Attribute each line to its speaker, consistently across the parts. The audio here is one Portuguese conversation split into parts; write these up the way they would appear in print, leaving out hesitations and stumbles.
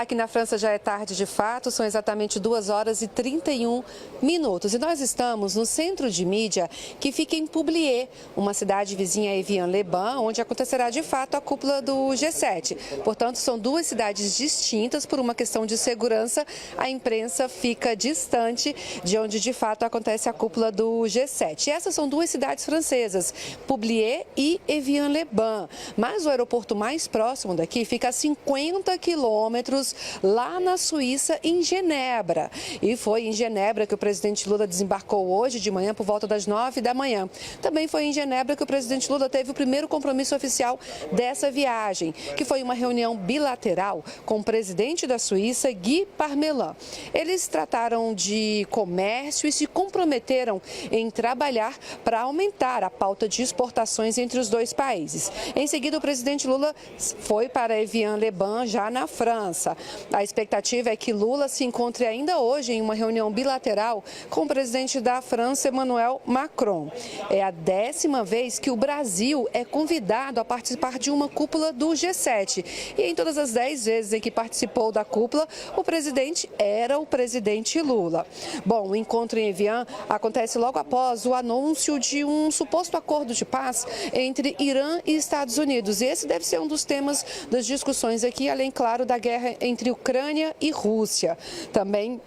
Speaker 1: Aqui na França já é tarde de fato, são exatamente 2h31. E nós estamos no centro de mídia que fica em Publier, uma cidade vizinha a Evian-les-Bains, onde acontecerá de fato a cúpula do G7. Portanto, são duas cidades distintas por uma questão de segurança. A imprensa fica distante de onde de fato acontece a cúpula do G7. E essas são duas cidades francesas, Publier e Evian-les-Bains. Mas o aeroporto mais próximo daqui fica a 50 quilômetros lá na Suíça, em Genebra. E foi em Genebra que o presidente Lula desembarcou hoje de manhã por volta das 9 da manhã. Também foi em Genebra que o presidente Lula teve o primeiro compromisso oficial dessa viagem, que foi uma reunião bilateral com o presidente da Suíça, Guy Parmelin. Eles trataram de comércio e se comprometeram em trabalhar para aumentar a pauta de exportações entre os dois países. Em seguida, o presidente Lula foi para Evian-les-Bains, já na França. A expectativa é que Lula se encontre ainda hoje em uma reunião bilateral com o presidente da França, Emmanuel Macron. É a 10ª vez que o Brasil é convidado a participar de uma cúpula do G7. E em todas as 10 vezes em que participou da cúpula, o presidente era o presidente Lula. Bom, o encontro em Evian acontece logo após o anúncio de um suposto acordo de paz entre Irã e Estados Unidos. E esse deve ser um dos temas das discussões aqui, além, claro, da guerra entre Ucrânia e Rússia. Também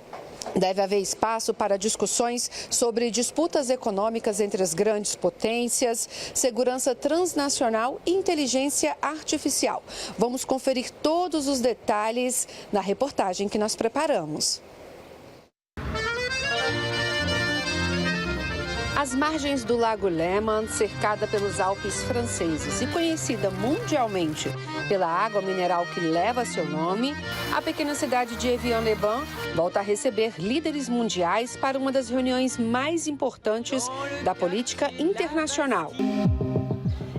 Speaker 1: deve haver espaço para discussões sobre disputas econômicas entre as grandes potências, segurança transnacional e inteligência artificial. Vamos conferir todos os detalhes na reportagem que nós preparamos. Às margens do Lago Léman, cercada pelos Alpes franceses e conhecida mundialmente pela água mineral que leva seu nome, a pequena cidade de Evian-les-Bains volta a receber líderes mundiais para uma das reuniões mais importantes da política internacional.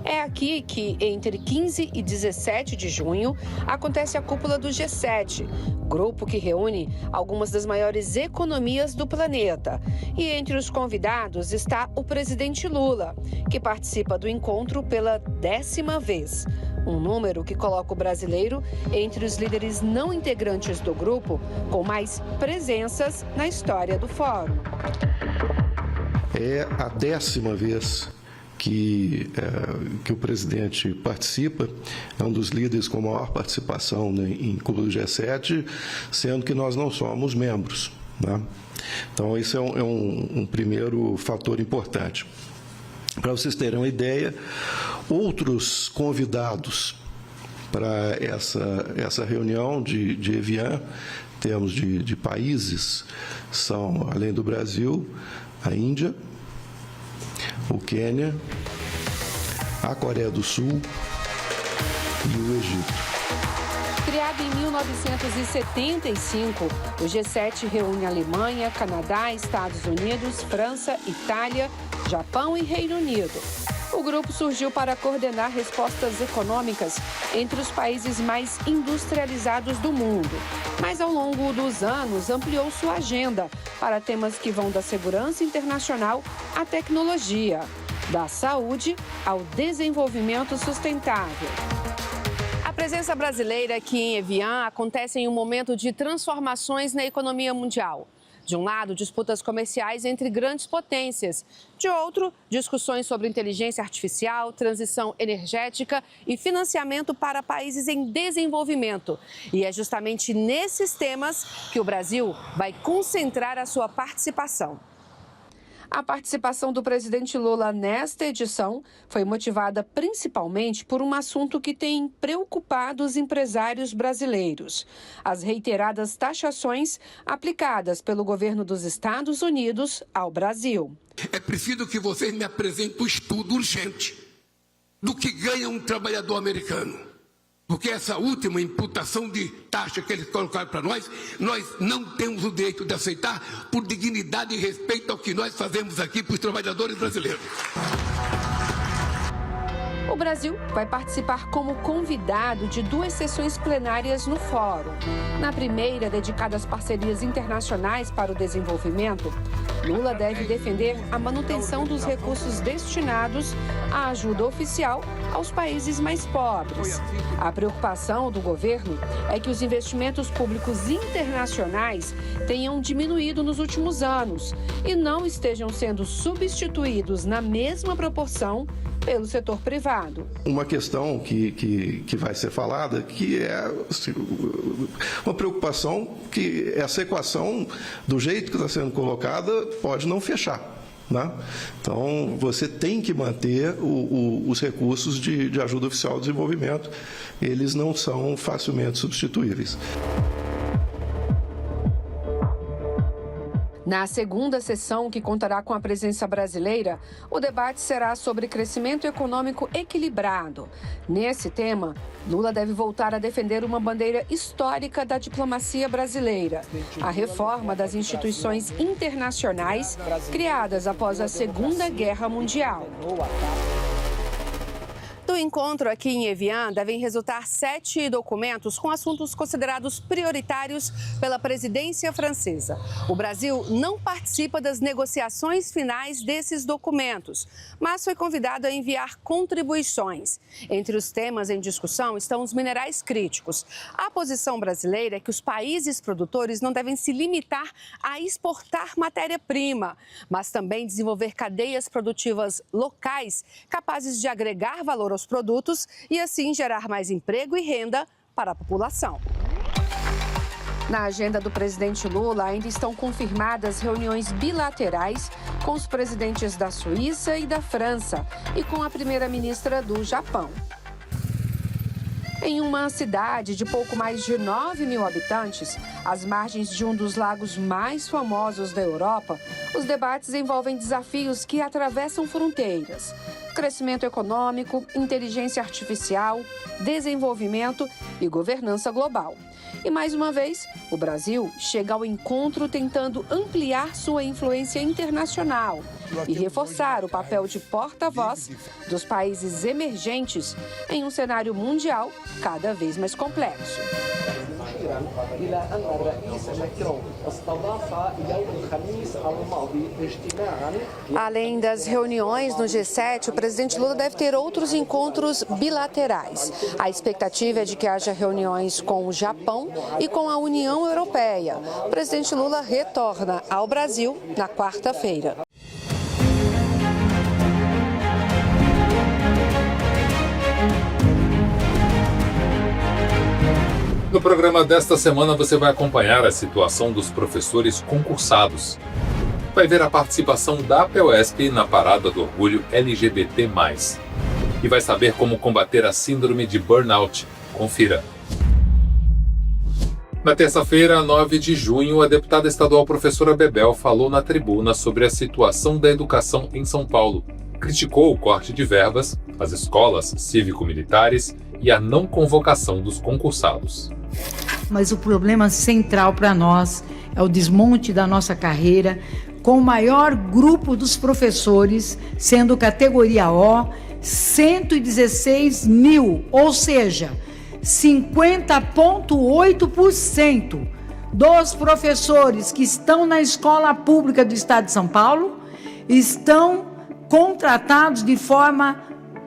Speaker 1: É aqui que, entre 15 e 17 de junho, acontece a cúpula do G7, grupo que reúne algumas das maiores economias do planeta. E entre os convidados está o presidente Lula, que participa do encontro pela 10ª vez. Um número que coloca o brasileiro entre os líderes não integrantes do grupo com mais presenças na história do fórum.
Speaker 2: É a 10ª vez que o presidente participa, é um dos líderes com maior participação em cúpula do G7, sendo que nós não somos membros, né? Então, esse é um primeiro fator importante. Para vocês terem uma ideia, outros convidados para essa reunião de Evian, em termos de países, são, além do Brasil, a Índia, o Quênia, a Coreia do Sul e o Egito.
Speaker 1: Criado em 1975, o G7 reúne Alemanha, Canadá, Estados Unidos, França, Itália, Japão e Reino Unido. O grupo surgiu para coordenar respostas econômicas entre os países mais industrializados do mundo. Mas, ao longo dos anos, ampliou sua agenda para temas que vão da segurança internacional à tecnologia, da saúde ao desenvolvimento sustentável. A presença brasileira aqui em Evian acontece em um momento de transformações na economia mundial. De um lado, disputas comerciais entre grandes potências. De outro, discussões sobre inteligência artificial, transição energética e financiamento para países em desenvolvimento. E é justamente nesses temas que o Brasil vai concentrar a sua participação. A participação do presidente Lula nesta edição foi motivada principalmente por um assunto que tem preocupado os empresários brasileiros: as reiteradas taxações aplicadas pelo governo dos Estados Unidos ao Brasil.
Speaker 3: É preciso que vocês me apresentem um estudo urgente do que ganha um trabalhador americano. Porque essa última imputação de taxa que eles colocaram para nós não temos o direito de aceitar por dignidade e respeito ao que nós fazemos aqui para os trabalhadores brasileiros.
Speaker 1: O Brasil vai participar como convidado de 2 sessões plenárias no Fórum. Na primeira, dedicada às parcerias internacionais para o desenvolvimento, Lula deve defender a manutenção dos recursos destinados à ajuda oficial aos países mais pobres. A preocupação do governo é que os investimentos públicos internacionais tenham diminuído nos últimos anos e não estejam sendo substituídos na mesma proporção pelo setor privado.
Speaker 2: Uma questão que vai ser falada, que é assim, uma preocupação que essa equação, do jeito que está sendo colocada, pode não fechar, né? Então, você tem que manter os recursos de ajuda oficial ao desenvolvimento, eles não são facilmente substituíveis.
Speaker 1: Na segunda sessão, que contará com a presença brasileira, o debate será sobre crescimento econômico equilibrado. Nesse tema, Lula deve voltar a defender uma bandeira histórica da diplomacia brasileira: a reforma das instituições internacionais criadas após a Segunda Guerra Mundial. Do encontro aqui em Evian, devem resultar 7 documentos com assuntos considerados prioritários pela presidência francesa. O Brasil não participa das negociações finais desses documentos, mas foi convidado a enviar contribuições. Entre os temas em discussão estão os minerais críticos. A posição brasileira é que os países produtores não devem se limitar a exportar matéria-prima, mas também desenvolver cadeias produtivas locais capazes de agregar valor aos produtos e assim gerar mais emprego e renda para a população. Na agenda do presidente Lula ainda estão confirmadas reuniões bilaterais com os presidentes da Suíça e da França e com a primeira-ministra do Japão. Em uma cidade de pouco mais de 9 mil habitantes, às margens de um dos lagos mais famosos da Europa, os debates envolvem desafios que atravessam fronteiras: crescimento econômico, inteligência artificial, desenvolvimento e governança global. E mais uma vez, o Brasil chega ao encontro tentando ampliar sua influência internacional e reforçar o papel de porta-voz dos países emergentes em um cenário mundial cada vez mais complexo. Além das reuniões no G7, o presidente Lula deve ter outros encontros bilaterais. A expectativa é de que haja reuniões com o Japão e com a União Europeia. O presidente Lula retorna ao Brasil na quarta-feira.
Speaker 4: No programa desta semana você vai acompanhar a situação dos professores concursados. Vai ver a participação da APEUESP na Parada do Orgulho LGBT+. E vai saber como combater a síndrome de burnout. Confira. Na terça-feira, 9 de junho, a deputada estadual professora Bebel falou na tribuna sobre a situação da educação em São Paulo. Criticou o corte de verbas, as escolas cívico-militares e a não convocação dos concursados.
Speaker 5: Mas o problema central para nós é o desmonte da nossa carreira, com o maior grupo dos professores, sendo categoria O, 116 mil, ou seja, 50,8% dos professores que estão na escola pública do Estado de São Paulo estão contratados de forma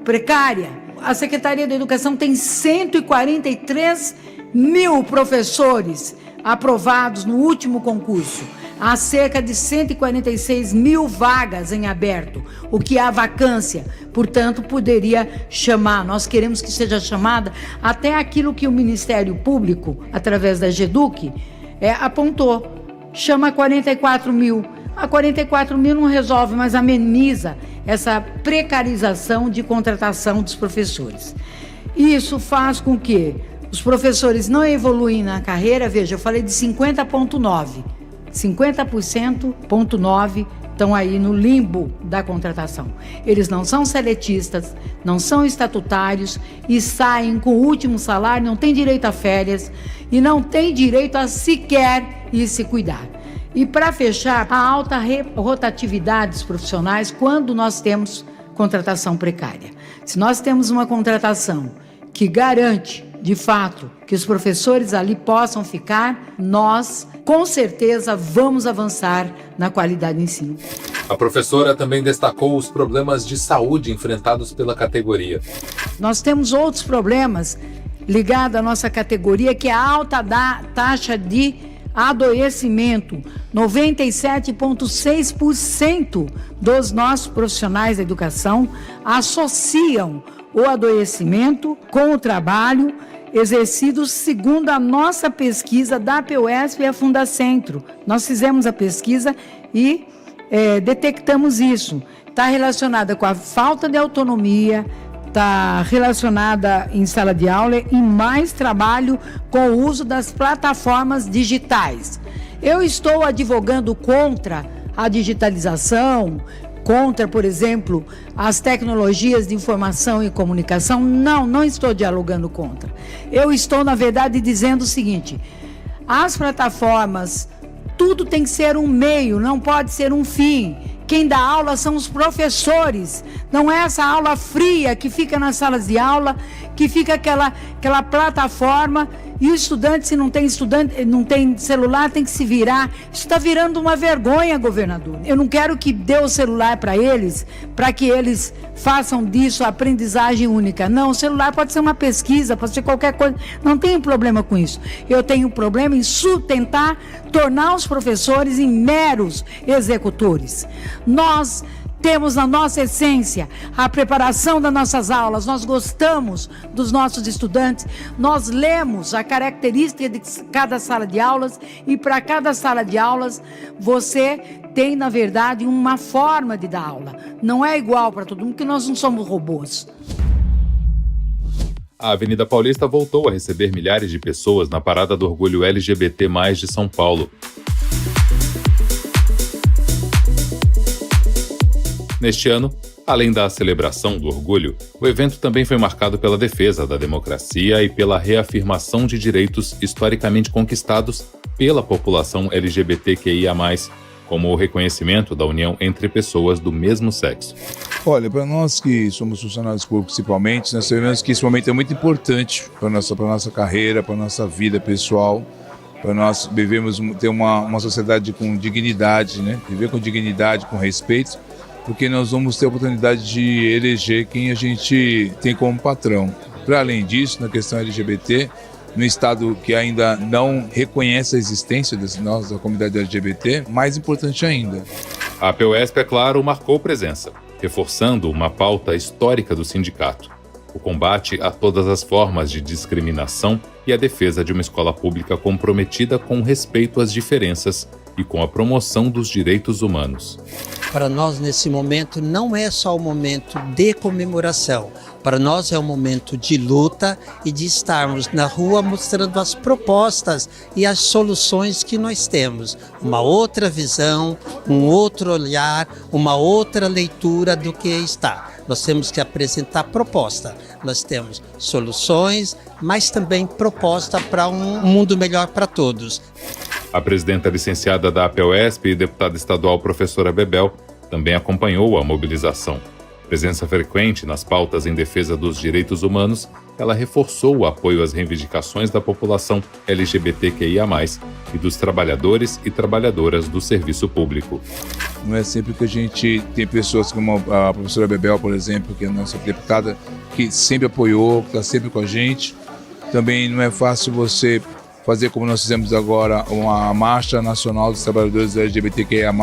Speaker 5: precária. A Secretaria da Educação tem 143 mil professores aprovados no último concurso. Há cerca de 146 mil vagas em aberto, o que há vacância. Portanto, poderia chamar, nós queremos que seja chamada até aquilo que o Ministério Público, através da GEDUC, apontou. Chama 44 mil. A 44 mil não resolve, mas ameniza essa precarização de contratação dos professores. Isso faz com que os professores não evoluem na carreira. Veja, eu falei de 50,9%. 50,9% estão aí no limbo da contratação. Eles não são seletistas, não são estatutários e saem com o último salário, não têm direito a férias e não têm direito a sequer ir se cuidar. E para fechar, a alta rotatividade dos profissionais quando nós temos contratação precária. Se nós temos uma contratação que garante, de fato, que os professores ali possam ficar, nós, com certeza, vamos avançar na qualidade do ensino.
Speaker 4: A professora também destacou os problemas de saúde enfrentados pela categoria.
Speaker 5: Nós temos outros problemas ligados à nossa categoria, que é a alta taxa de adoecimento. 97,6% dos nossos profissionais da educação associam o adoecimento com o trabalho exercido segundo a nossa pesquisa da PUESP e a Fundacentro. Nós fizemos a pesquisa e detectamos isso. Está relacionada com a falta de autonomia, está relacionada em sala de aula e mais trabalho com o uso das plataformas digitais. Eu estou advogando contra a digitalização, contra, por exemplo, as tecnologias de informação e comunicação. Não estou dialogando contra. Eu estou, na verdade, dizendo o seguinte: as plataformas, tudo tem que ser um meio, não pode ser um fim. Quem dá aula são os professores, não é essa aula fria que fica nas salas de aula, que fica aquela plataforma, e o estudante, se não tem celular, tem que se virar. Isso está virando uma vergonha, governador. Eu não quero que dê o celular para que eles façam disso a aprendizagem única. Não, o celular pode ser uma pesquisa, pode ser qualquer coisa. Não tenho problema com isso. Eu tenho problema em tentar tornar os professores em meros executores. Nós temos na nossa essência a preparação das nossas aulas, nós gostamos dos nossos estudantes, nós lemos a característica de cada sala de aulas e para cada sala de aulas você tem, na verdade, uma forma de dar aula. Não é igual para todo mundo, porque nós não somos robôs.
Speaker 4: A Avenida Paulista voltou a receber milhares de pessoas na Parada do Orgulho LGBT+ de São Paulo. Neste ano, além da celebração do orgulho, o evento também foi marcado pela defesa da democracia e pela reafirmação de direitos historicamente conquistados pela população LGBTQIA+, como o reconhecimento da união entre pessoas do mesmo sexo.
Speaker 6: Olha, para nós que somos funcionários públicos principalmente, nós sabemos que esse momento é muito importante para a nossa carreira, para a nossa vida pessoal, para nós ter uma sociedade com dignidade, né? Viver com dignidade, com respeito, porque nós vamos ter a oportunidade de eleger quem a gente tem como patrão. Para além disso, na questão LGBT, no estado que ainda não reconhece a existência da comunidade LGBT, mais importante ainda.
Speaker 4: A PUESP, é claro, marcou presença, reforçando uma pauta histórica do sindicato: o combate a todas as formas de discriminação e a defesa de uma escola pública comprometida com o respeito às diferenças e com a promoção dos direitos humanos.
Speaker 7: Para nós, nesse momento, não é só o momento de comemoração. Para nós é um momento de luta e de estarmos na rua mostrando as propostas e as soluções que nós temos. Uma outra visão, um outro olhar, uma outra leitura do que está. Nós temos que apresentar proposta. Nós temos soluções, mas também proposta para um mundo melhor para todos.
Speaker 4: A presidenta licenciada da PUESP e deputada estadual professora Bebel também acompanhou a mobilização. Presença frequente nas pautas em defesa dos direitos humanos, ela reforçou o apoio às reivindicações da população LGBTQIA+, e dos trabalhadores e trabalhadoras do serviço público.
Speaker 6: Não é sempre que a gente tem pessoas como a professora Bebel, por exemplo, que é a nossa deputada, que sempre apoiou, que está sempre com a gente. Também não é fácil você fazer como nós fizemos agora, uma marcha nacional dos trabalhadores LGBTQIA+,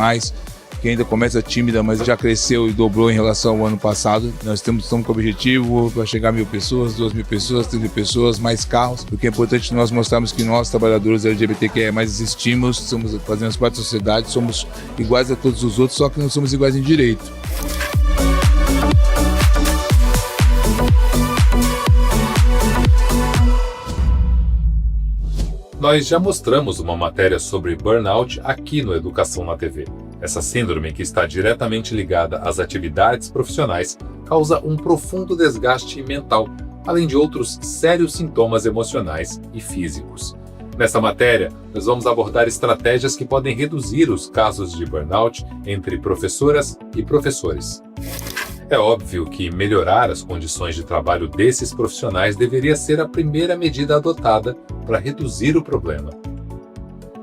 Speaker 6: que ainda começa tímida, mas já cresceu e dobrou em relação ao ano passado. Nós estamos com o objetivo para chegar a 1.000 pessoas, 2.000 pessoas, 3.000 pessoas, mais carros, porque é importante nós mostrarmos que nós, trabalhadores LGBTQIA+, existimos, fazemos parte da sociedade, somos iguais a todos os outros, só que não somos iguais em direito.
Speaker 4: Nós já mostramos uma matéria sobre burnout aqui no Educação na TV. Essa síndrome, que está diretamente ligada às atividades profissionais, causa um profundo desgaste mental, além de outros sérios sintomas emocionais e físicos. Nessa matéria, nós vamos abordar estratégias que podem reduzir os casos de burnout entre professoras e professores. É óbvio que melhorar as condições de trabalho desses profissionais deveria ser a primeira medida adotada para reduzir o problema.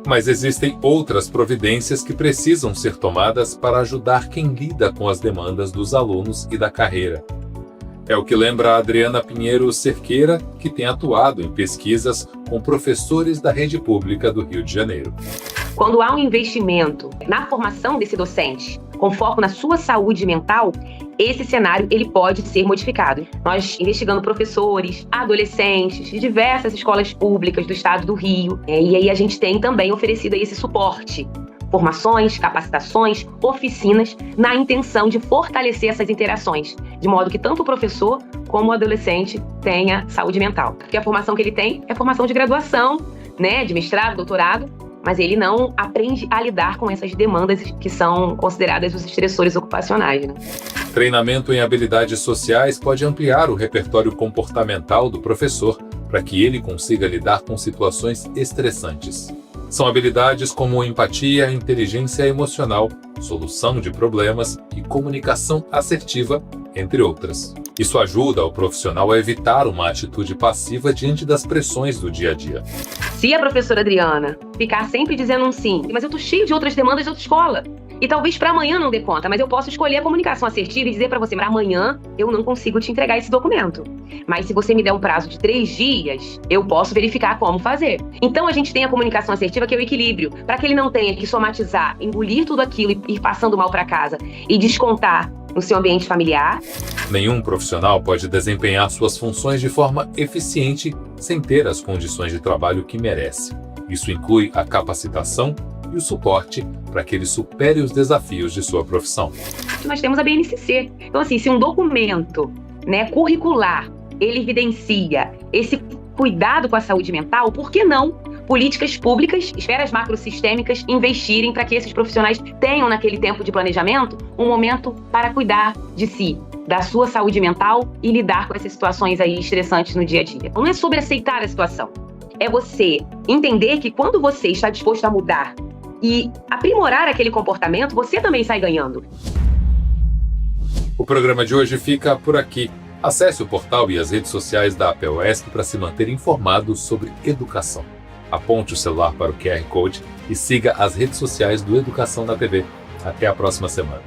Speaker 4: Mas existem outras providências que precisam ser tomadas para ajudar quem lida com as demandas dos alunos e da carreira. É o que lembra a Adriana Pinheiro Cerqueira, que tem atuado em pesquisas com professores da rede pública do Rio de Janeiro.
Speaker 8: Quando há um investimento na formação desse docente, com foco na sua saúde mental, esse cenário ele pode ser modificado. Nós investigando professores, adolescentes de diversas escolas públicas do estado do Rio, e aí a gente tem também oferecido aí esse suporte. Formações, capacitações, oficinas, na intenção de fortalecer essas interações, de modo que tanto o professor como o adolescente tenha saúde mental. Porque a formação que ele tem é formação de graduação, de mestrado, doutorado, mas ele não aprende a lidar com essas demandas que são consideradas os estressores ocupacionais.
Speaker 4: Treinamento em habilidades sociais pode ampliar o repertório comportamental do professor para que ele consiga lidar com situações estressantes. São habilidades como empatia, inteligência emocional, solução de problemas e comunicação assertiva, entre outras. Isso ajuda o profissional a evitar uma atitude passiva diante das pressões do dia a dia.
Speaker 8: Se a professora Adriana ficar sempre dizendo um sim, mas eu tô cheio de outras demandas de outra escola, e talvez para amanhã não dê conta, mas eu posso escolher a comunicação assertiva e dizer para você, para amanhã eu não consigo te entregar esse documento. Mas se você me der um prazo de 3 dias, eu posso verificar como fazer. Então a gente tem a comunicação assertiva, que é o equilíbrio, para que ele não tenha que somatizar, engolir tudo aquilo e ir passando mal para casa e descontar no seu ambiente familiar.
Speaker 4: Nenhum profissional pode desempenhar suas funções de forma eficiente sem ter as condições de trabalho que merece. Isso inclui a capacitação e o suporte para que ele supere os desafios de sua profissão.
Speaker 8: Nós temos a BNCC. Então, assim, se um documento curricular, ele evidencia esse cuidado com a saúde mental, por que não políticas públicas, esferas macrosistêmicas, investirem para que esses profissionais tenham, naquele tempo de planejamento, um momento para cuidar de si, da sua saúde mental e lidar com essas situações aí estressantes no dia a dia. Não é sobre aceitar a situação, é você entender que quando você está disposto a mudar e aprimorar aquele comportamento, você também sai ganhando.
Speaker 4: O programa de hoje fica por aqui. Acesse o portal e as redes sociais da APUESP para se manter informado sobre educação. Aponte o celular para o QR Code e siga as redes sociais do Educação na TV. Até a próxima semana.